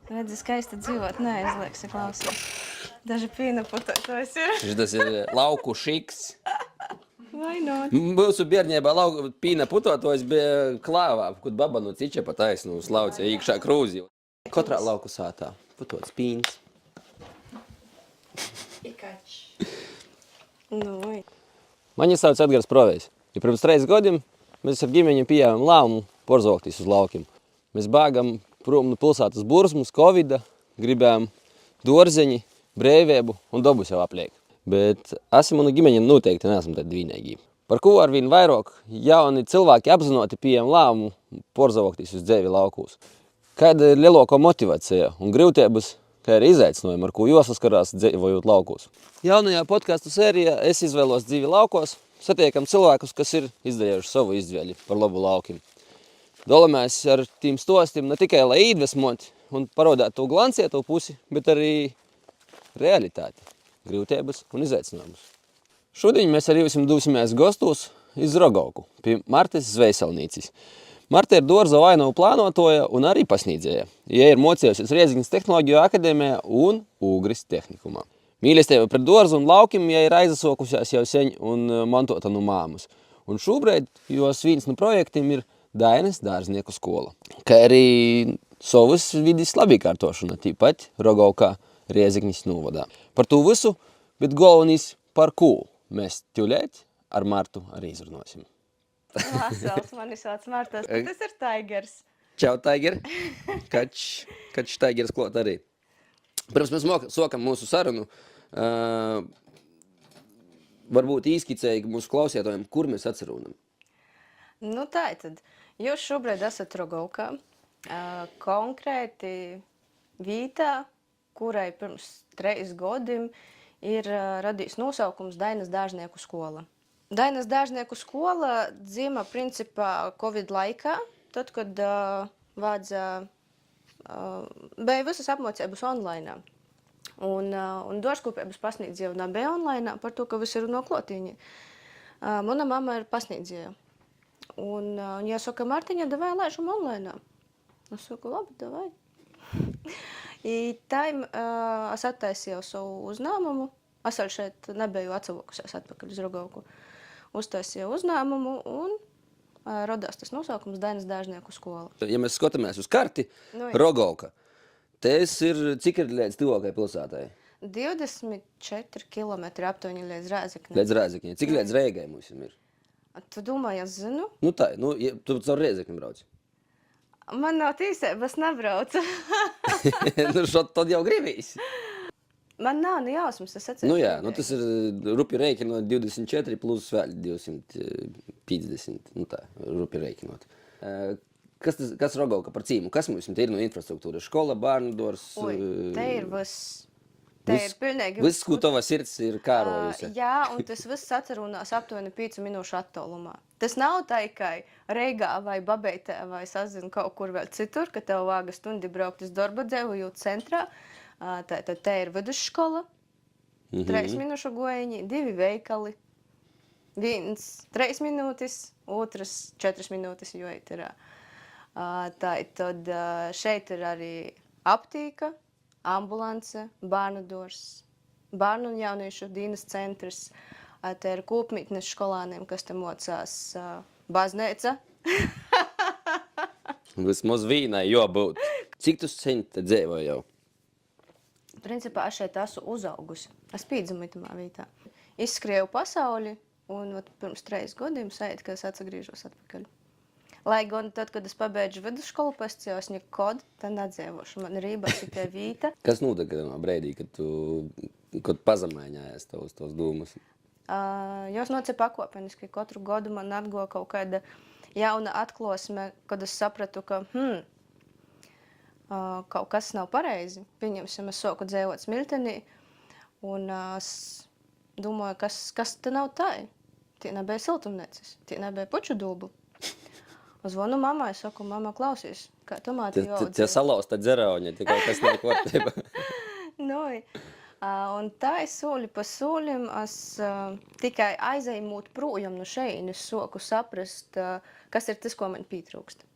Redzi, skaisti dzīvot, neaizliegsi klausies. Daži pīna putotos ir. Tas ir lauku šiks. Vai not? Mūsu bērnībā pīna putotos bija klāvā, kad baba no ciča pa taisnu slauca iekšā krūzi. Katrā lauku sātā putots pīns. Ikač. Nu, Mani sauc Edgars Provejs. I pirms 3 gadiem mēs ar ģimeņu pieejam lēmumu porzokties uz laukiem. Mēs bēgam prom no pilsētas bursmas, Covida, gribējām dorzeņi, brīvību un dabus jau apliek. Bet esam un ģimeņiem noteikti neesam tādi vienīgi. Par ko arvien vairāk jauni cilvēki apzinoti pieejam lēmumu porzokties uz dzīvi laukos. Kāda ir lielākā motivācija un grūtības, kā ir izaicinājumi, ar ko jāsaskarās dzīvojot laukos. Jaunajā podcastu sērijā es izvēlos dzīvi laukos, satiekam cilvēkus, kas ir izdarījuši savu izvēli par labu laukiem. Dalamies ar tiem stostiem ne tikai, lai iedvesmot un parādāt to glancieto pusi, bet arī realitāti, grūtības un izaicinājumus. Šodien mēs ar jums dosimies gastos iz Rogauku pie Martas Zvejselnīcis. Marta ir dārza vainovu plānotoja un arī pasniedzēja. Viņa ir mocījusies Rēzeknes tehnoloģiju akadēmijā un Ūgris tehnikumā. Mīlestība pret dārzu un laukiem viņa ir aizasokusies jau seņ un mantota no māmas. Un šobrīd jos viens no projektiem ir Dainas dārznieku skola, kā arī savas vidas labīkārtošana, tīpat Rogaukā Rēzeknes novadā. Par to visu, bet galvenais par ko mēs tūlīt ar Martu arī izrunāsim. Vasals, mani sauc Martas, bet tas ir Taigers. Čau, Taiger. Kač Taigers klāt arī. Pirms mēs sokam mūsu sarunu, varbūt īskicēji mūsu klausītājiem, kur mēs atcerūnam. Nu tā tad, jūs šobrīd esat Rogaukā, konkrēti vietā, kurai pirms 3 gadiem ir radījis nosaukums Dainas dārznieku skola. Dainas dārznieku skola dzima principā Covid laikā, tad, kad bija visas apmācības online. Un dārzkopības pasniedzēja nebija online par to, ka visi ir no klotīņi. Mana mamma ir pasniedzēja. Un viņa saka, Martiņa, davai laišam online. Es saku, labi, davai. I taim es attaisīju savu uzņēmumu. Es vēl šeit nebiju atsavokusies atpakaļ uz Rogauku. Uztaisīju uzņēmumu un radās tas nosaukums Dainas dārznieku skola. Ja mēs skatāmies uz karti, Rogauka, tas ir cik ir līdz tuvākai pilsētai? 24 kilometri aptuveni līdz Rēzeknei. Līdz Rēzeknei. Cik līdz Reigai mums ir? Tu domāji, es zinu? Nu tā, tu caur Rēzekni brauc. Man nav tīsības, nebraucu. Nu šot tad jau gribīs. Man nav ne jausmas, es atceros. Nu jā, tas ir rupi rēķinot 24 plus vēl 250. Nu tā, rupi rēķinot. Kas Rogauka par cīmu? Kas mums te ir no infrastruktūra? Škola, bērnu dors? Te ir viss. Te ir pilnīgi viss, ko tava sirds ir kārojusi. Jā, un tas viss atcerunās aptuveni 5 minūšu attālumā. Tas nav tikai Reigā vai Babeitē vai sazinu kaut kur vēl citur, ka tev vāga stundi braukt uz darba dzīvojot centrā. Tātad te ir vidusskola, 3 minūšu gojiņi, 2 veikali, viens 3 minūtes, otrs 4 minūtes, jo ir. Tātad šeit ir arī aptīka, ambulance, bērnu dors, bērnu un jauniešu dienas centrs, te ir kopmītnes skolāniem, kas te mocās baznīca. Vismaz vīnai jābūt. Cik tu sen te dzīvoji jau? Principā es šeit esmu uzaugusi. Es pīdzimu itamā vietā. Izskrieju pasauli un pirms 3 gadiem sajūt, ka es atsagrīžos atpakaļ. Lai gan tad, kad es pabeidžu vidusskolu, pēc es nekad te nedzīvošu. Man ir ībās ir tie vīta. Kas notika no brīdī, kad pazemēņājies tos dūmus? Jūs nocija pakopeniski. Katru gadu man atgoja kaut kāda jauna atklosme, kad es sapratu, ka kaut kas nav pareizi. Pieņemsim, es soku dzīvot Smiltenī, un es domāju, kas te nav tai. Tie nebija siltumnecis, tie nebija puču dūbu. Zvanu mammai, saku, mamma, klausies, kā tomāti jāaudzina. Tie salauzta dzerauņi, tie kaut kas nav kārtībā. Un tā es soli pa solim, es tikai aizējumot projām no šeit, es soku saprast, kas ir tas, ko man pietrūkst.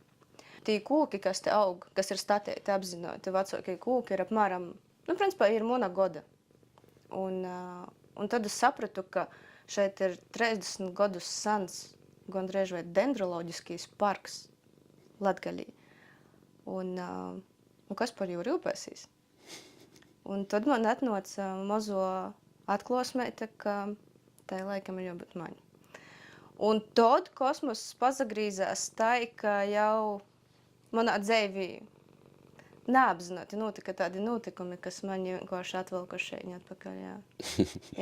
tī kūki, kas te aug, kas ir statēti apzinoti, vecākie kūki ir apmēram, principā ir mana goda. Un tad es sapratu, ka šeit ir 30 gadus sens, gandrīz vai dendroloģiskīs parks Latgalī. Un kas par jū rūpēsīs? Un tad man atnāca mazo atklosmēta, ka tai laikam ir jābūt man. Un tad kosmos pazagrīzās tai, ka jau manā dzīvī neapzināti notika tādi notikumi, kas mani vienkārši atvelkuši šeit atpakaļ. Jā.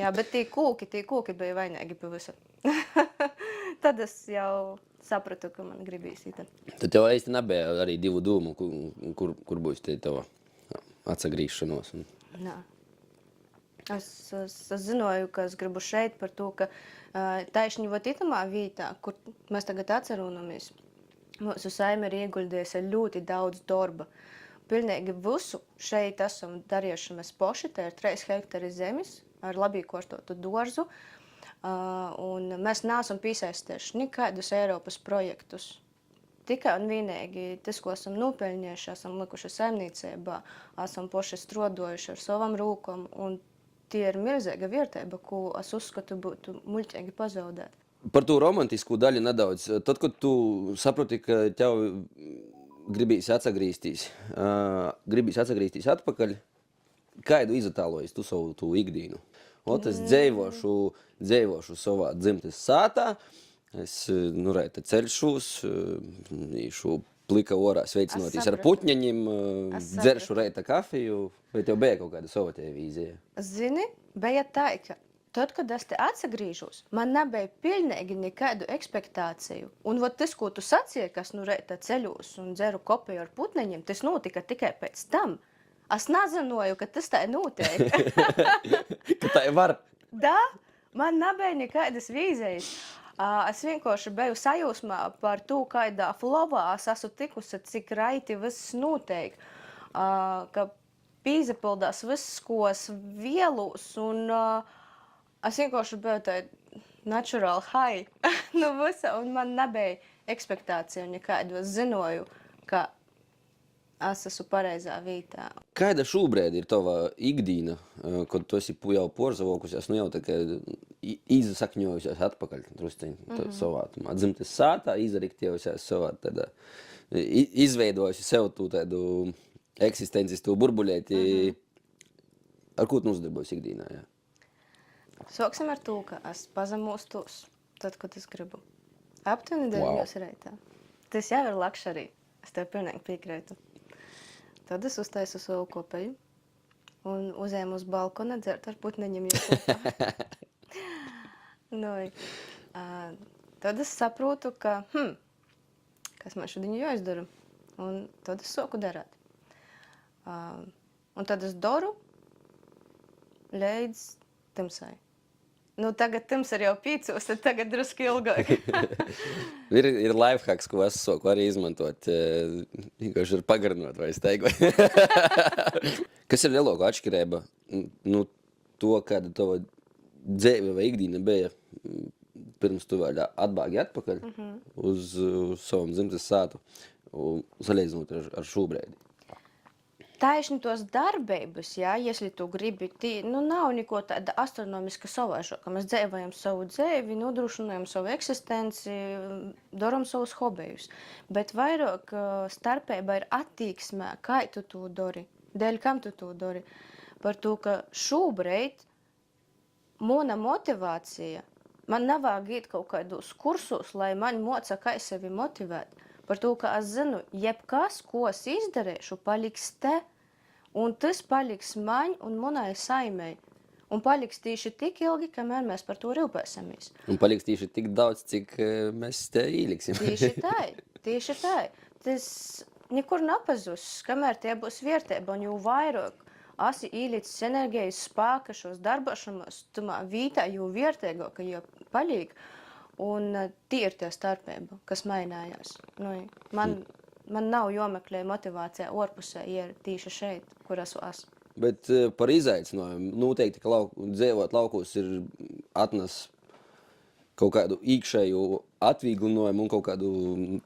Jā, bet tī kūki bija vainīgi pie visu. Tad es jau sapratu, ka man gribīs īt. Tad tev īsti nebija arī divu dūmu, kur būs tie tava atsagrīšanos? Nā. Es zināju, ka es gribu šeit par to, ka taišņi vot itamā vītā, kur mēs tagad atcerūnamies, mūsu saime ir ieguldījusi ļoti daudz darba. Pilnīgi visu šeit esam darījuši mēs poši, te ir 3 hektari zemes ar labi kortotu dārzu, un mēs neesam piesaistījuši nekādus Eiropas projektus. Tikai un vienīgi tas, ko esam nopelnījuši, esam likuši saimniecībā, esam poši strodojuši ar savam rūkom, un tie ir milzīga vērtība, ko es uzskatu būtu muļķīgi pazaudēt. Par to romantisku daļu nedaudz. Tad, kad tu saproti, ka tev gribīs atsagrīstīs atpakaļ, kādu izatēlojies tu savu tu ikdīnu? Ot, es dzeivošu savā dzimtes sātā, es reita ceļšos, īšu plika orā sveicinoties ar putņaņiem, dzeršu reita kafiju, vai tev bija kaut kāda sava tie vīzija? Zini, bija tā, ka tad, kad es te atsagrīžos, man nebija pilnīgi nekādu ekspektāciju. Un vot tas, ko tu sacīji, kas reita ceļos un dzeru kopiju ar putneņiem, tas notika tikai pēc tam. Es nezināju, ka tas tā notiek. Ka tā var? Da, man nebija nekādas vīzijas. Es vienkārši biju sajūsmā par to, kādā flovā es esmu tikusi, cik raiti viss notiek, ka pīzapildās viss, ko es vielos, un es vienkārši biju tā natural high no visa, un man nebija ekspektācija nekādu. Es zināju, ka es esmu pareizā vietā. Kāda šobrīd ir tava ikdīna, kad tu esi jau porzavokusies, jau tā kā izsakņojusies atpakaļ drusciņ savā dzimtes sātā, izariktējusies savā tādā, izveidojusi sev tu tādu eksistences tu burbuļēti. Ar ko tu nodarbojas ikdīnā? Jā? Sāksim ar to, ka es pazemostos tad, kad es gribu. Aptuveni 9 reitā. Tas jau ir lakšarī. Es tev pilnīgi piekrītu. Tad es uztaisu savu kopēju un uzēmu uz balkona dzert ar putneņiem jau kopā. Tad es saprotu, ka, kas man šodien jāizdara, un tad es sāku darāt. Un tad es daru līdz timsai. Tagad tims ir jau 5, tad tagad drusku ilgāk. ir lifehacks, ko es sāku arī izmantot, vienkārši ir pagarinot vai steigot. Kas ir lielākā atšķirība? To, kāda tava dzīve vai ikdīna bija pirms tu vēl atbāgi atpakaļ uz savam dzimtes sātu, salīdzinot ar šobrīd. Taišņi tos darbības, ja tu gribi, nav neko tāda astronomiska savaišoka. Mēs dzīvojam savu dzīvi, nodrošinājam savu eksistenci, daram savus hobijus. Bet vairāk starpība ir attīksmē, kā tu to dari, dēļ kam tu to dari. Par to, ka šobrīd mana motivācija, man nevajag iet kaut kādos kursos, lai man moca, kā sevi motivēt. Par to, ka es zinu, jebkas, ko es izdarīšu, paliks te. Un tas paliks man un manai saimei. Un paliks tieši tik ilgi, kamēr mēs par to rūpēsimies. Un paliks tieši tik daudz, cik mēs te ieliksim. Tieši tā. Tas nekur nepazūs, kamēr tie būs vērtība. Un jau vairāk esi ielicis enerģijas spēka šos darbošanos, tumā vītā jau vērtīgāka, jau paliek. Un tie ir tie starpība, kas mainājās. Man nav jāmeklē motivācija ārpusē, ja ir tieši šeit, kur esmu. Bet par izaicinājumu noteikti, ka dzīvot laukos ir atnes kaut kādu iekšēju atvieglinājumu un kaut kādu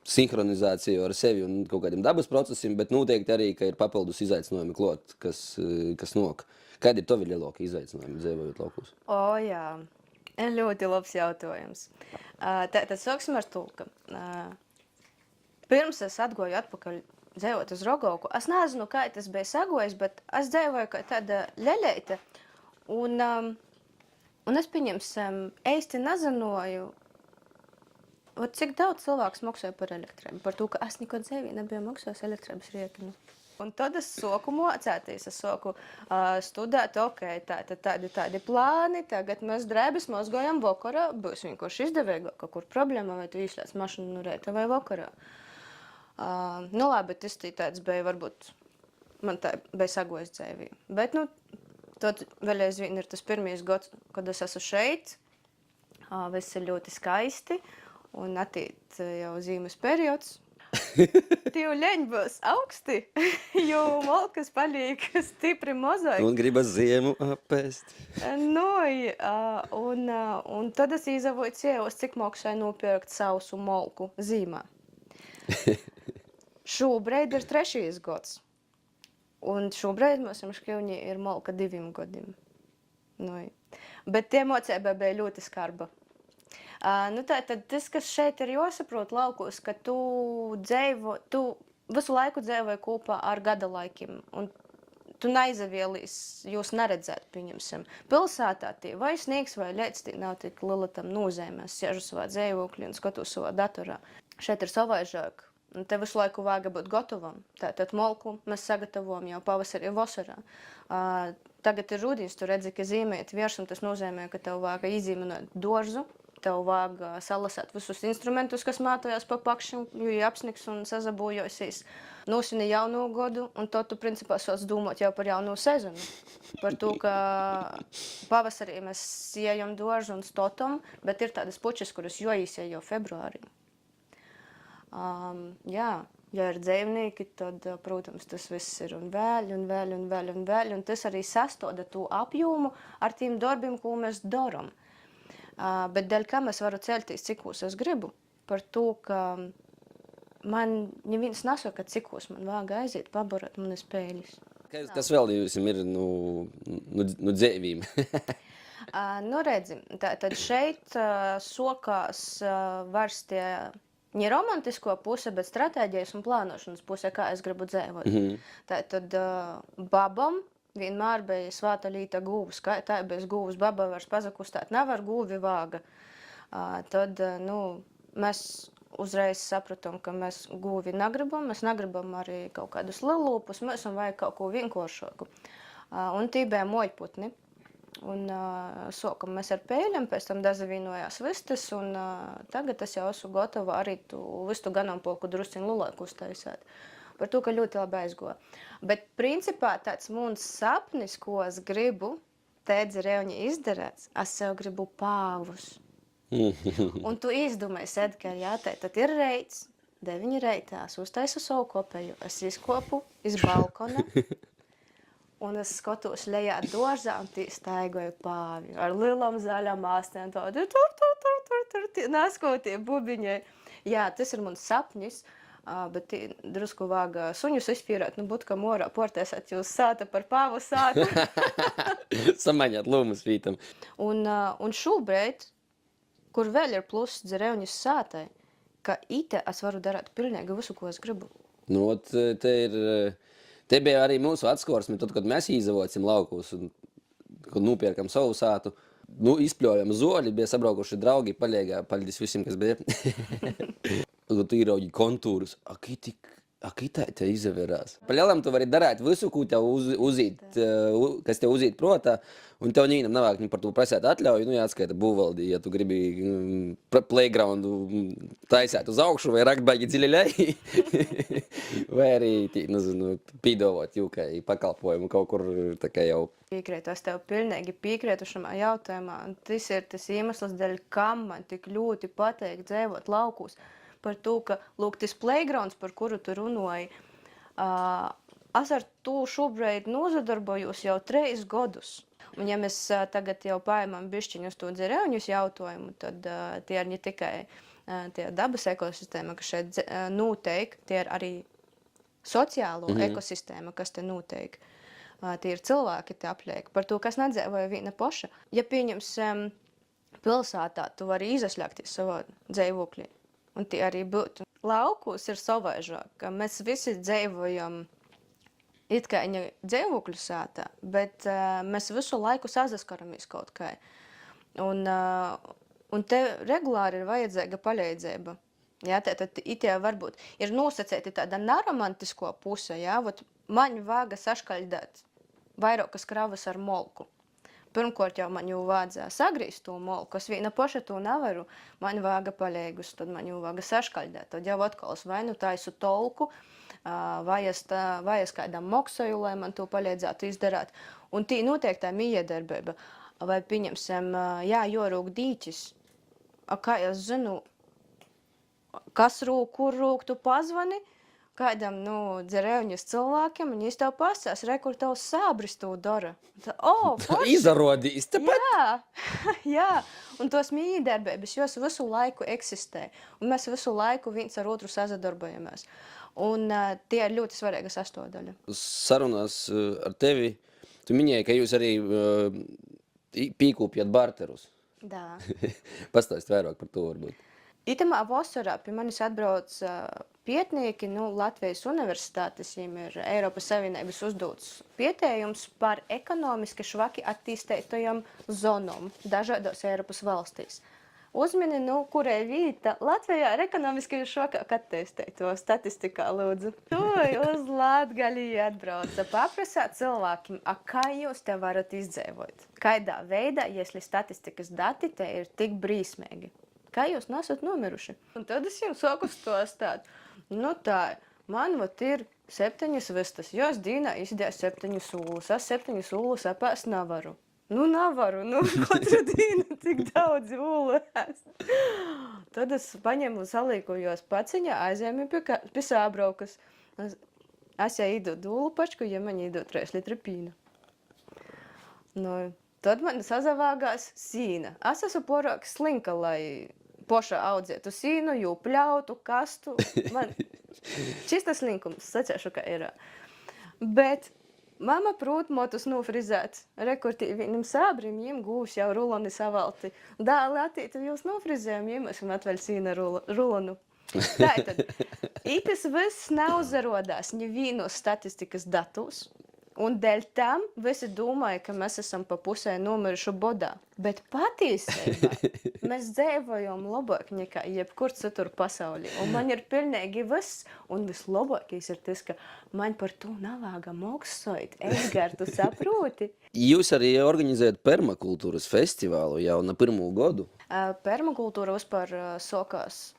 sinhronizāciju ar sevi un kaut kādiem dabas procesiem, bet noteikti arī, ka ir papildus izaicinājumi klāt, kas nok. Kādi ir tavi lielākie izaicinājumi dzīvojot laukos? Jā, ļoti labs jautājums. Tad sāksim ar to, ka pirms es atgoju atpakaļ dzīvot uz Rogauku, es nezinu, kā tas bija sagojis, bet es dzīvoju kā tāda ļeļeite, un es pieņemsim, īsti nezināju, cik daudz cilvēks maksāja par elektrību, par to, ka es nekad dzīvī nebiju maksājis elektrības rēķinu. Un tad es sāku mocēties, es sāku studēt, tādi plāni, tagad mēs drēbes mazgājam vakarā, būs vienkārši izdevīgāk, ka kur problēma, vai tu izslēdz mašinu no rīta vai vakarā. Labi, tas tāds bija, varbūt, man tā bija sagojis dzīvī. Bet, tad vēl aizvien ir tas pirmais gads, kad es esmu šeit, viss ir ļoti skaisti, un atīt jau zīmes periods. Tie leņi būs augsti, jo malkas paliek stipri mazāk. Un gribas ziemu apēst. Un tad es izavoju cievos, cik maksāja nopirkt sausu malku zīmā. Šobrīd ir 3. gads. Un šobrīd mums šķiņi ir malka 2 gadiem. Bet tie mocība bija ļoti skarba. Tad tas, kas šeit ir jāsaprot laukos, ka tu visu laiku dzīvoji kopā ar gada laikiem. Un tu neizavielis, jūs neredzēt, pieņemsim. Pilsētā tie vai sniegs vai leits, tie nav tik liela tam nozīmē. Es sēžu savā dzīvokļī un skatos savā datorā. Šeit ir savaižāk. Un te visu laiku vajag būt gatavam. Tātad malku mēs sagatavojam jau pavasarī vasarā. Tagad ir rudens, tu redzi, ka zīmēt virsmu, tas nozīmē, ka tev vajag izīmenot dorzu, tev vajag salasēt visus instrumentus, kas mātojās pa pakšam, jo ir apsniks un sazabojosies. Nosvini jauno godu, un to tu principā sāc domāt jau par jauno sezonu. Par to, ka pavasarī mēs siejam dorzu un stotam, bet ir tādas pučas, kuras jāīsē jau februārī. Ja ir dzīvnieki, tad, protams, tas viss ir un vēl, un tas arī sastāda to apjomu ar tiem darbiem, ko mēs daram. Bet dēļ kā es varu celties, cikos es gribu, par to, ka man neviens nesaka, cikos man vajag aiziet, pabarot manas pēļas. Kas vēl jums ir dzīvīm? Redzi, tad šeit sokās vairs tie ne romantisko puse, bet stratēģijas un plānošanas puse, kā es gribu dzīvot. Tad babam vienmēr bija svāta līta gūvas, kā tā bez gūvas baba vairs pazakustāt nevar, gūvi vāga. Tad, mēs uzreiz sapratam, ka mēs gūvi negribam, mēs negribam arī kaut kādus lilūpus, mēs vajag kaut ko vienkāršāku. Un tī bija mojputni. Un sākam mēs ar pēļiem, pēc tam dazavīnojās vistas, un tagad es jau esmu gatava arī tu vistu ganāmpolku drusciņu lulāku uztaisēt. Par to, ka ļoti labi aizgoja. Bet principā tāds mūns sapnis, ko es gribu, tēdzi Reoņi izdarēts, es sev gribu pāvus. Un tu izdomājies, Edgar, tad ir reits, 9 reitās, uztaisu savu kopeju, es izkopu iz balkona, un es skatos lejā dorzā un tī staigoju pāvi ar lielām zaļām māstēm, tādi tur, neskotie bubiņai. Jā, tas ir mans sapnis, bet drusku vāg suņus izpīrēt, būt, ka morā portēsāt jūs sāta par pāvu sātu. Samaņāt lūmas vītam. Un šobrīd, kur vēl ir pluss Reoņas sātai, ka ite es varu darāt pilnīgi visu, ko es gribu. Te bija arī mūsu atskorsme, tad, kad mēs izavocim laukos un kad nopērkam savu sātu. Izpļojam zoli, bija sabraukuši draugi, paļģis visiem, kas bija. Tu īraugi kontūrus. Akitā te izaverās. Paļēlam tu vari darāt visu, ko tev uzīt, kas tev uzīt protā, un tev nīnam navāk par to prasēt atļauju, jāatskaita būvaldī, ja tu gribi playgroundu taisēt uz augšu vai rakt baigi dziļi lej, vai arī, pīdovot jūkai pakalpojumu kaut kur tā kā jau. Piekrītu, es tev pilnīgi piekrītu šamā jautājumā, un tas ir tas iemesls, dēļ kam man tik ļoti pateik dzīvot laukos. Par to, ka, tas playgrounds, par kuru tu runāji, es ar to šobrīd nozadarbojos jau 3 gadus. Un ja mēs tagad jau paimam bišķiņu uz to dzerevņus jautājumu, tad tie ir ne tikai tie dabas ekosistēma, kas šeit noteikti, tie ir arī sociālo ekosistēma, kas te noteikti. Tie ir cilvēki te apliek. Par to, kas nedzēvoja viena poša. Ja pieņemsim pilsētā, tu vari izasļākties savā dzīvoklī. Un tie arī būtu. Laukos ir savaižāk, ka mēs visi dzīvojam it kā viņa dzīvokļu sātā, bet mēs visu laiku sazaskaramies kaut kā. Un te regulāri ir vajadzīga palīdzība. Jā, tad itē varbūt ir nosacēti tāda neromantisko puse, jā, vot man vāga saškaļdēt vairākas kravas ar molku. Pirmkārt jau man jau vajadzēja sagrīzt to molku, es viena paša to nevaru, man vāga palīgus, tad man jau vāga saškaļdēt, tad jau atkal es vai nu taisu tolku, vajag kādam moksoju, lai man to palīdzētu izdarāt. Un tī noteikti tā miedarbība, vai pieņemsim, jā, jorūk dīķis, kā es zinu, kas rūk, kur rūk, tu pazvani kādam, dzerevņus cilvēkiem, un viņš tev pasās, kur tavs sābris to dara. Forši! Izarādījis tepat! Jā, un tos mīdarbības, jos visu laiku eksistē, un mēs visu laiku viens ar otru sazadarbojamies. Un tie ir ļoti svarīga sastāvdaļa. Sarunās ar tevi, tu minēji, ka jūs arī pīkūpjat barterus. Da. Pastāst vairāk par to varbūt. Itamā vasarā pie manis atbrauc pētnieki no Latvijas universitātes, viņiem ir Eiropas Savienības uzdots pētījums par ekonomiski švaki attīstītajām zonām dažādos Eiropas valstīs. Uzmini, kurai vīta Latvijā ir ekonomiski švakāk attīstīto statistikā, lūdzu. Tu uz Latgali atbrauca paprasāt cilvēkiem, kā jūs te varat izdzīvot? Kādā veidā, ja statistikas dati te ir tik brīsmīgi? Kā jūs nesat nomiruši? Un tad es jums sāku stostāt. Tā, man ir 7 vistas, jos dīnā izdēs 7 sūlus. Es 7 sūlus apēst nevaru. Nevaru, katru dienu tik daudz ūlu ēst. Tad es paņemu salīkojos paciņā, aizēmu pie sābraukas. Es jau īdot ūlu pačku, ja man īdot 3 litri pīna. Tad man sazavāgās sīna. Es esmu porāk slinka, lai poša audzētu sīnu, jū pļautu, kastu. Man čista slinkums, sacēšu, ka ir. Bet mama prūt motus nofrizēt. Rekurtī vienam sābrim, jim gūs jau ruloni savalti. Dāli attītu jūs nofrizējam, jim esam atveļ sīna rulonu. Tātad, itis viss nav zarodās nevīnos statistikas datus. Un dēļ tam visi domāja, ka mēs esam pa pusē nomiruši bodā. Bet patiesībā mēs dzīvojam labāk nekā jebkur citur pasaulī. Un man ir pilnīgi viss. Un vislabākais ir tas, ka man par to navāga moksojot. Edgar, tu saproti? Jūs arī organizējat permakultūras festivālu jau na 1. gadu. Permakultūra vispār sokās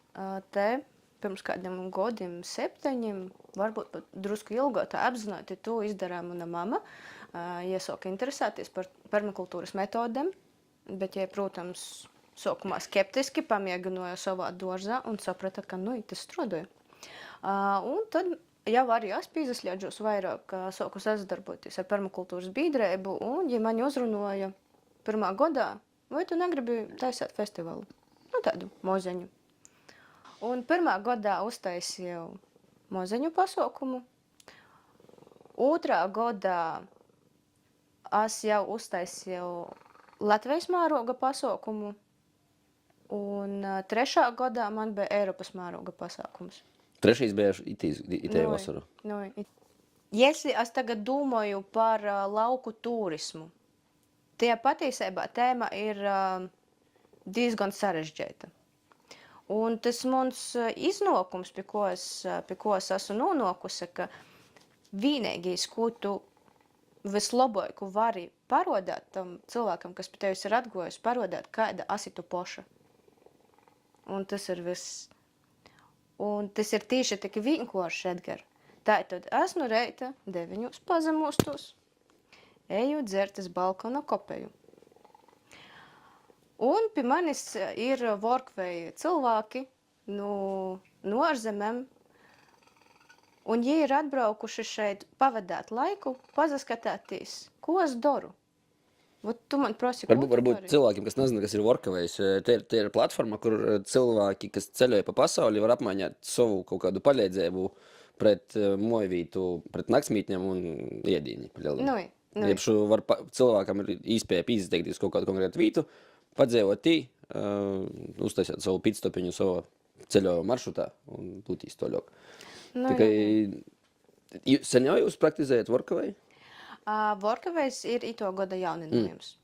te. Pirms kādiem gadiem 7, varbūt pat drusku ilgāk apzināti to izdarīja mana mama. Iesāka interesēties par permakultūras metodēm, bet, protams, sākumā skeptiski pamēģināja savā dārzā un saprata, ka tas strādāja. Un tad jau arī es pīzasļāģos vairāk, sāku sadarboties ar permakultūras biedrību, un ja mani uzrunāja 1. gadā, vai tu negribi taisīt festivālu? Tādu mozeņu. Un 1. gadā uztaisīju mozeņu pasaukumu. 2. gadā es jau uztaisīju Latvijas mēroga pasaukumu. Un 3. gadā man bija Eiropas mēroga pasaukums. 3. bija itē vasaru. Ja es tagad domāju par lauku turismu, tie patiesībā tēma ir diezgan sarežģīta. Un tas mans iznākums, pie ko es esmu nonākusi, ka vienīgais, ko tu vislabāk vari parodēt tam cilvēkam, kas pie tevis ir atgojis, parodēt, kāda esi tu poša. Un tas ir viss. Un tas ir tieši tik vienkārši, Edgar. Tātad es no reita 9 pazemostos, eju dzertas balkona kopeju. Un pie manis ir workvei cilvēki no ārzemēm, un viņi ir atbraukuši šeit pavadāt laiku, pazaskatāties, ko es daru. Vot tu man prasi, ko Varbūt, tu varbūt dari? cilvēkiem, kas nezina, kas ir Workaways, te ir platforma, kur cilvēki, kas ceļoja pa pasauli, var apmaiņāt savu kaut kādu palīdzību pret mojvītu, pret naktsmītņiem un iedīņi. Jebšu var cilvēkam ir īspēja izteikties kaut kādu konkrētu vītu, padzēvot tī, uztaisīt savu pitstopiņu savu ceļo maršrutā un lūtīs to ļok. Tikai sen jau jūs praktizējat Workaway? Workaways ir ito gada jauninājums.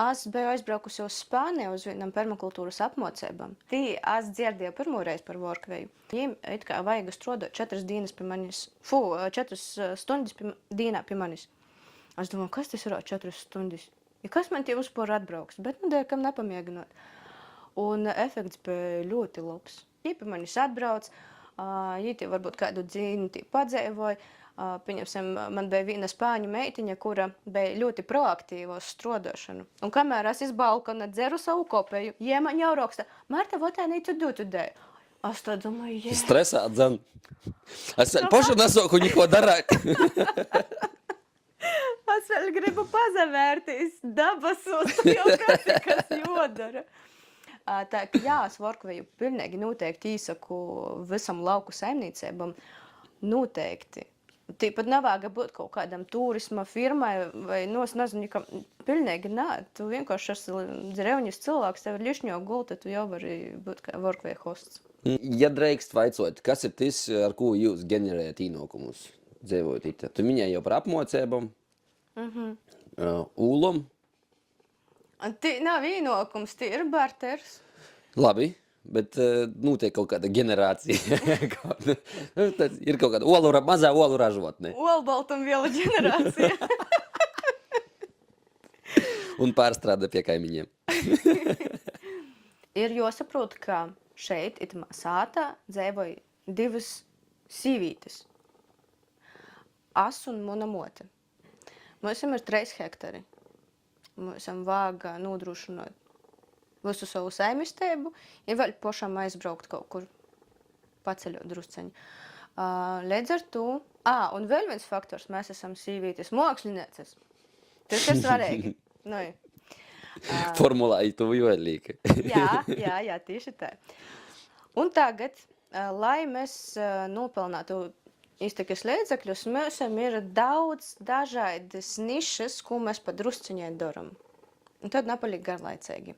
Es biju aizbraukusi uz Spāniju uz vienam permakultūras apmocībām. Tī es dzirdēju pirmo reizi par Workawayu. Viņiem it kā vajag strādāt 4 dienas pie manis, 4 stundas dienā pie manis. Es domāju, kas tas ir 4 stundas? Ja kas man tie uzpār atbrauks? Bet, kam nepamēģinot. Un efekts bija ļoti labs. Viņi pie manis atbrauc, viņi tie varbūt kādu dzīni tie padzēvoja. Pieņemsim, man bija viena spāņu meitiņa, kura bija ļoti proaktīva uz strādāšanu. Un kamēr es iz balkona dzeru savu kopēju, jie man jau raksta, Marta, what I need to do today? Es tā domāju, jā. Stresā, dzan. Es pašu nesoku niko darāt. Es vēl gribu pazavērtīs dabasos, tu jau prasi, kas jodara. Tā, ka jā, es Workawayu pilnīgi noteikti īsaku visam lauku saimniecībam. Noteikti. Tīpat nevajag būt kaut kādam turisma firmai vai nezinu, ka pilnīgi nē. Tu vienkārši esi dzerevņas cilvēks, tev ir ļišņo gulta, tu jau vari būt kā Workaway hosts. Ja drīkst vaicot, kas ir tas, ar ko jūs ģenerējat īnokumus dzīvojot itā? Tu minēji jau par apmocībām, ūlom. Tī nav īnokums, tī ir barters. Labi. Bet notiek kaut kāda generācija. Ir kaut kāda mazā olu ražotne. Olbaltumvielu ģenerācija. Un pārstrāde pie kaimiņiem. Ir jāsaprot, ka šeit, itamā sātā, dzīvoja 2 sīvītes. Es un mana mote. Mums ir 3 hektari. Mums vajag nodrošināt visu savu saimistēbu, ja vēl pašam aizbraukt kaut kur paceļot drusceņu. Līdz ar to, un vēl viens faktors, mēs esam sīvītes mākslinieces. Tas ir svarīgi. Formulāji tu jūēlīgi. jā, tieši tā. Un tagad, lai mēs nopelnātu iztikas līdzekļus, mums ir daudz dažādas nišas, ko mēs pa drusciņai daram. Un tad nepaliek garlaicīgi.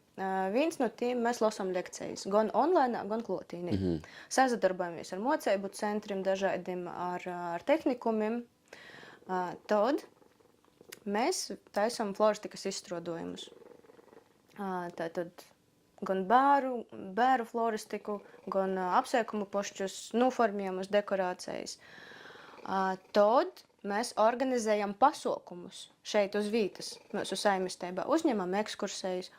Viens no tiem mēs lasām lekcijas, gan online, gan klotīnī. Sazadarbojamies ar mocību centriem dažādiem, ar tehnikumiem. Tad mēs taisam floristikas izstrādojumus. Tātad gan bēru floristiku, gan apsēkumu pošķus, noformējumus, dekorācijas. Tad mēs organizējam pasaukumus šeit uz vītas, mūsu saimistībā. Uzņemam ekskursijas.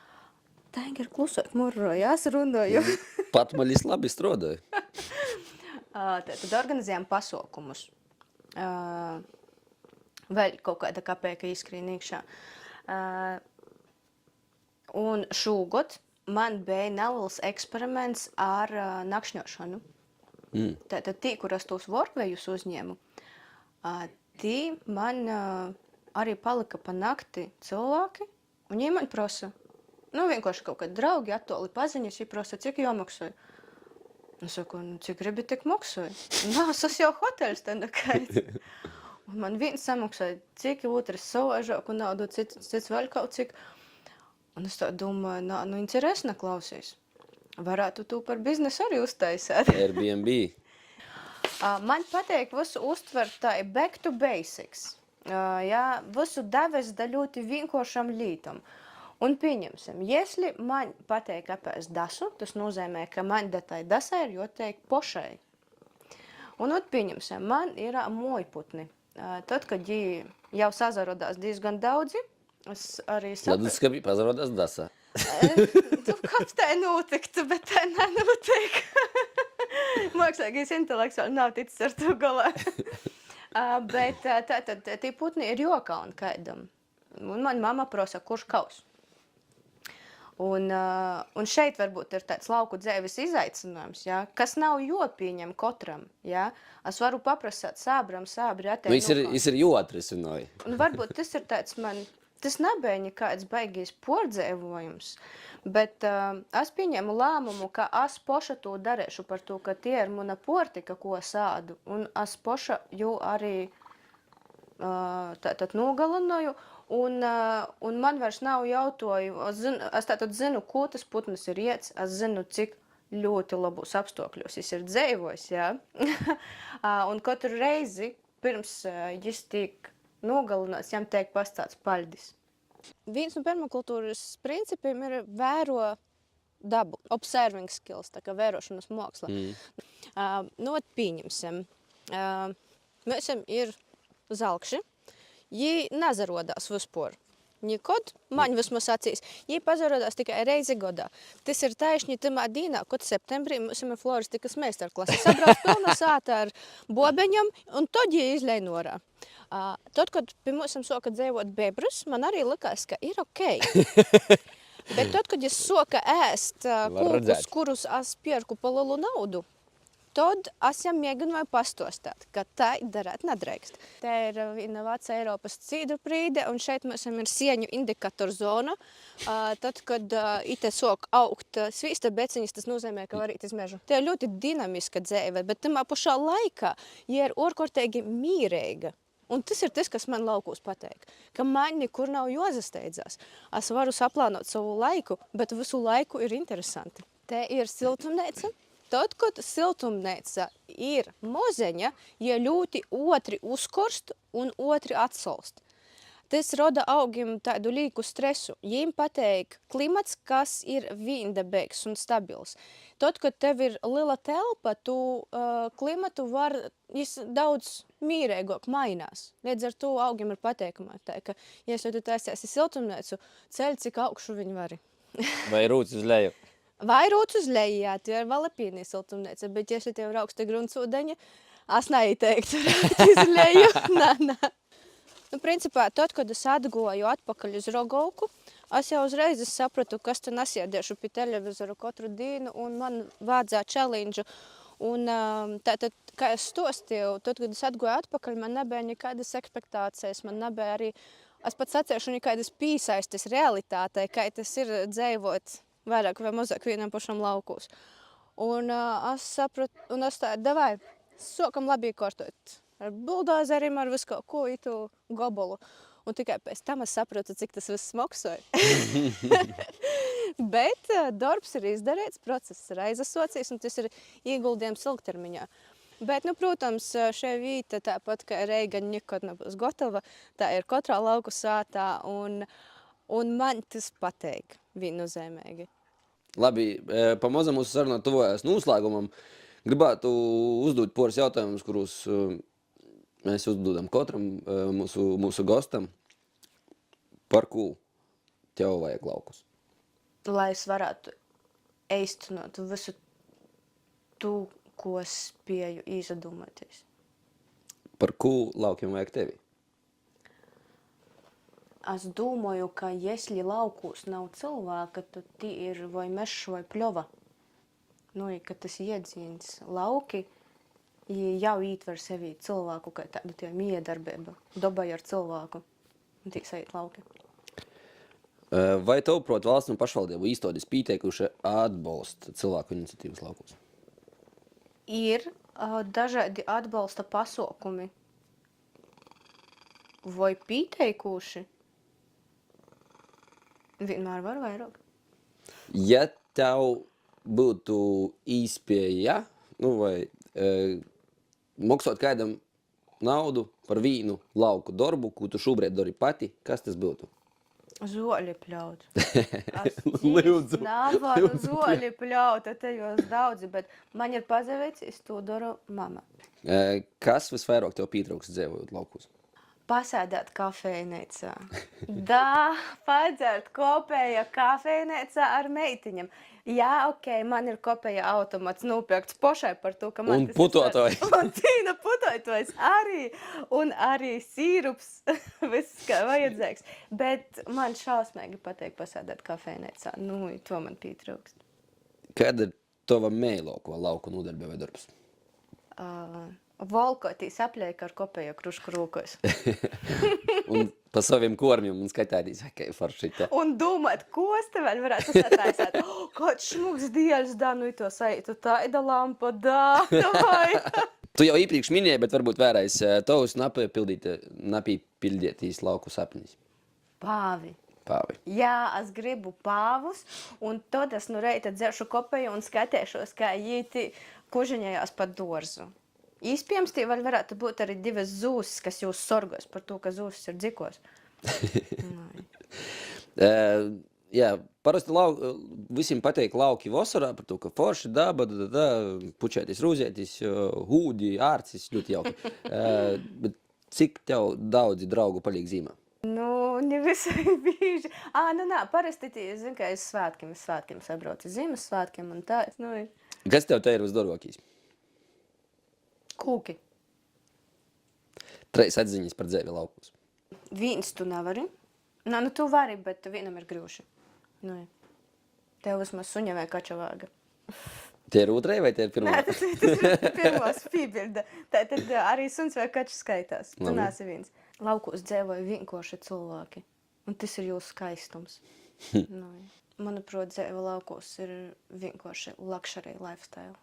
Tā ir klusot murroja, es runāju. Pat maļis labi strādāja. Tad organizējam pasaukumus. Vēl kaut kāda kapēka izskrīn iekšā. Un šogad man bija neliels eksperiments ar nakšņošanu. Tātad tī, kur es tos Workawayus uzņēmu, tī man arī palika pa nakti cilvēki, un viņi man prasa, vienkārši kaut kādi draugi attoli paziņas, viņi prasa, cik jāmaksāja. Es saku, cik gribi, tik maksāja. Es jau hoteļs te nekaids. Un man viens samaksāja, cik otrs savāžāku naudu, cits vēl kaut cik. Un es tā domāju, interesna klausīs. Varētu tu par biznesu arī uztaisēt. Airbnb. Man patīk visu uztvert tā back to basics. Visu davest da ļoti vienkāršam lītam. Un pieņemsim, jesli man patīk apēst dasu, tas nozīmē, ka man tai dasai ir jāteik pošai. Un pieņemsim, man ir mojputni. Tad, kad viņi jau sazarodās diezgan daudzi, es arī Tad skabi pazarodās dasā. Kāds tā notiktu, bet tā nenotiek. Mākslīgais intelekts vēl nav ticis ar to galā. Bet tie putni ir jokauni kaidam. Un man mamma prasa, kurš kaus. Un šeit varbūt ir tāds lauku dzēvis izaicinājums, kas nav jopieņem katram. Es varu paprasāt sābri attēl. Es ir jūtrisinoju. Un varbūt tas ir tāds man tas nebija nekāds baigīs pordzēvojums, bet es pieņēmu lēmumu, ka es poša to darīšu par to, ka tie ir mana portika, ko sādu, un es poša jau arī tātad nogalināju, un man vairs nav jautāju, es tātad zinu, ko tas putns ir iets, es zinu, cik ļoti labos apstākļos viņš ir dzīvojis, jā. Un katru reizi, pirms viņš tiek nogalināts, jām tiek pastāts paļdis. Viens no permakultūras principiem ir vēro dabu, observing skills, tā kā vērošanas māksla. Pieņemsim, mēs ir zalkši, viņi nezarodās vispār. Nekod, man vismaz acīs, viņi pazarodās tikai reizi godā. Tas ir taišņi tamā dīnā, kad septembrī mums ir floristikas meistarklase. Sabrauc pilna sāta ar bobeņam, un tad viņi izlēja norā. Tad, kad pie mums soka dzīvot bebrus, man arī likās, ka ir okei. Bet tad, kad es soka ēst kūkus, kurus es pierku pa lielu naudu, tad es jām mēģināju pastostāt, ka tā darēt nedrīkst. Tā ir viena vecā Eiropas cīdu prīde, un šeit mums ir sieņu indikatoru zona. Tad, kad ite sok augt svīsta beciņas, tas nozīmē, ka var īt iz mežu. Tā ir ļoti dinamiska dzīve, bet tamā pašā laikā, ja ir orkortīgi mīreiga. Un tas ir tas, kas man laukos pateik, ka man nekur nav jāzasteidzās. Es varu saplānot savu laiku, bet visu laiku ir interesanti. Te ir siltumneica. Tad, kad siltumneica ir mozeņa, ja ļoti otri uzkorst un otri atsolst. Tas roda augiem tādu līku stresu. Jiem pateik klimats, kas ir vīndabīgs un stabils. Tad, kad tev ir liela telpa, tu klimatu var daudz mīrēgāk mainās. Līdz ar to augiem ir pateikamāk. Tā, ka, ja tu taisies siltumneicu, ceļ, cik augšu viņi vari. Vai rūts uz leju? Vai rūts uz leju, jā, tie ir valapīnī siltumneica, bet ja šeit jau ir augsta gruntsūdeņa, es neiteiktu raukt uz leju. Nā. Principā, tad, kad es atgoju atpakaļ uz Rogovku, es jau uzreiz sapratu, kas te nesiediešu pie televizoru katru dienu, un man vajadzēja challenge. Un tātad, kā es stostīju, tad, kad es atgoju atpakaļ, man nebija nekādas ekspektācijas, man nebija arī, es pat sacēšu nekādas pīsaistas realitātei, kā tas ir dzīvot vairāk vai mazāk vienam pašam laukos. Un es sapratu, un es tā, davai, sokam labi kārtot ar buldozeriem, ar visu kaut ko itu gobolu. Un tikai pēc tam es sapratu, cik tas viss maksoja. Bet darbs ir izdarīts, process ir aizasocījis, un tas ir ieguldījums ilgtermiņā. Bet, protams, šī vīta, tāpat kā Reiga, nekad nebūs gotova, tā ir katrā lauku sātā, un man tas pateik viennozīmīgi. Labi, pamazam mūsu sarunā tuvojās noslēgumam. Gribētu uzdot poras jautājumus, kurus mēs uzdodam katram mūsu gostam. Par ko tev vajag laukus? Lai es varētu eistinot visu to, ko spēju izdomāties. Par ko laukiem vajag tevi? Es domāju, ka, jesli laukos nav cilvēka, tad tie ir vai mešs vai pļova. Ka tas iedzīns lauki jau ietver sevi cilvēku, kā tādu tie miedarbība, dabai ar cilvēku, un tī sajūt lauki. Vai tavuprāt valsts un pašvaldību īstenības pieteikuši atbalsta cilvēku iniciatīvas laukos? Ir dažādi atbalsta pasākumi. Vai pieteikuši? Vienmēr var vairāk. Ja tev būtu iespēja, vai maksāt kādam naudu par vienu lauku darbu, ko tu šobrīd dari pati, kas tas būtu? Zoli pļaut. Lūdzu. Nevaru zoli pļaut, te jūs daudzi, bet man ir pazaveicis, to dara mama. Kas visvairāk tev pietrūks dzīvojot laukos? Pasēdēt kafejnīcā. Da, padzert kopēja kafejnīcā ar meitiņam. Jā, okei, man ir kopēja automats nopirkts pošai par to, ka man un putotojs. Un tīna putotojs arī. Un arī sīrups, viss kā vajadzīgs. Bet man šausmīgi patīk pasēdēt kafejnīcā. To man pietrūkst. Kāda ir tava mēloko lauku nodarbība vai darbs? Valkotīs apliek ar kopējo krušku rūkos. Un pa saviem kormiem un skaitādīs, vai kā forši te. Un domāt, ko es te vēl varētu sataisāt. Kāds šmuks dieļs, da, nu to saitu, taida lampa, da, vai. Tu jau iepriekš minēji, bet varbūt vērais tavus napīpildītīs lauku sapnis. Pāvi. Pāvi. Jā, es gribu pāvus, un tad es nu reita dzeršu kopēju un skatēšos, kā jīti kužiņējās pa dorzu. Īspējams, tie vēl varētu būt arī divas zūsas, kas jūs sorgos par to, ka zūsas ir dzikos. Jā, parasti visiem pateik lauki vasarā par to, ka forši daba, pučētis, rūzētis, hūdi, ārcis, ļoti jauki. Bet cik tev daudzi draugu palīk zīmā? Nu, ne visai bieži. Parasti tie, zinu, ka es svētkiem sabraucu zīmes svētkiem un tā. Kas tev te ir visdorgākais? Kūki. 3 atziņas par dzēvi laukos. Viens tu nevari. Nu tu vari, bet vienam ir grūši. Tev vismaz suņa vai kača vāga. Tie ir otrai vai tie ir pirmā? Nē, tas ir pirmās piebilda. Tad arī suns vai kača skaitās. Tu nāsi viens. Laukos dzēvoja vienkārši cilvēki. Un tas ir jūsu skaistums. Manuprāt, dzēva laukos ir vienkārši luxury lifestyle.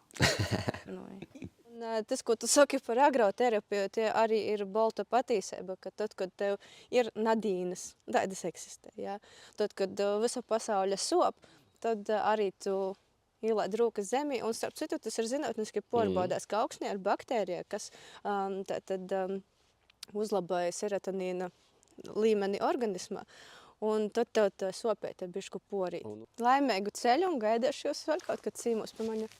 Tas, ko tu saki par agroterapiju, tie arī ir bolta patīsība, ka tad, kad tev ir nadīnas, tādas eksistē, jā. Tad, kad visa pasauļa sop, tad arī tu ielādi rūkas zemī, un starp citu, tas ir zinātniski pārbaudās, ka augsnē ir baktērija, kas uzlaboja serotonīna līmeni organismā, un tad tev tā sopēta bišku porīt. Laimēgu ceļu un gaidāšu jūs vēl kaut kad cīmos pa mani.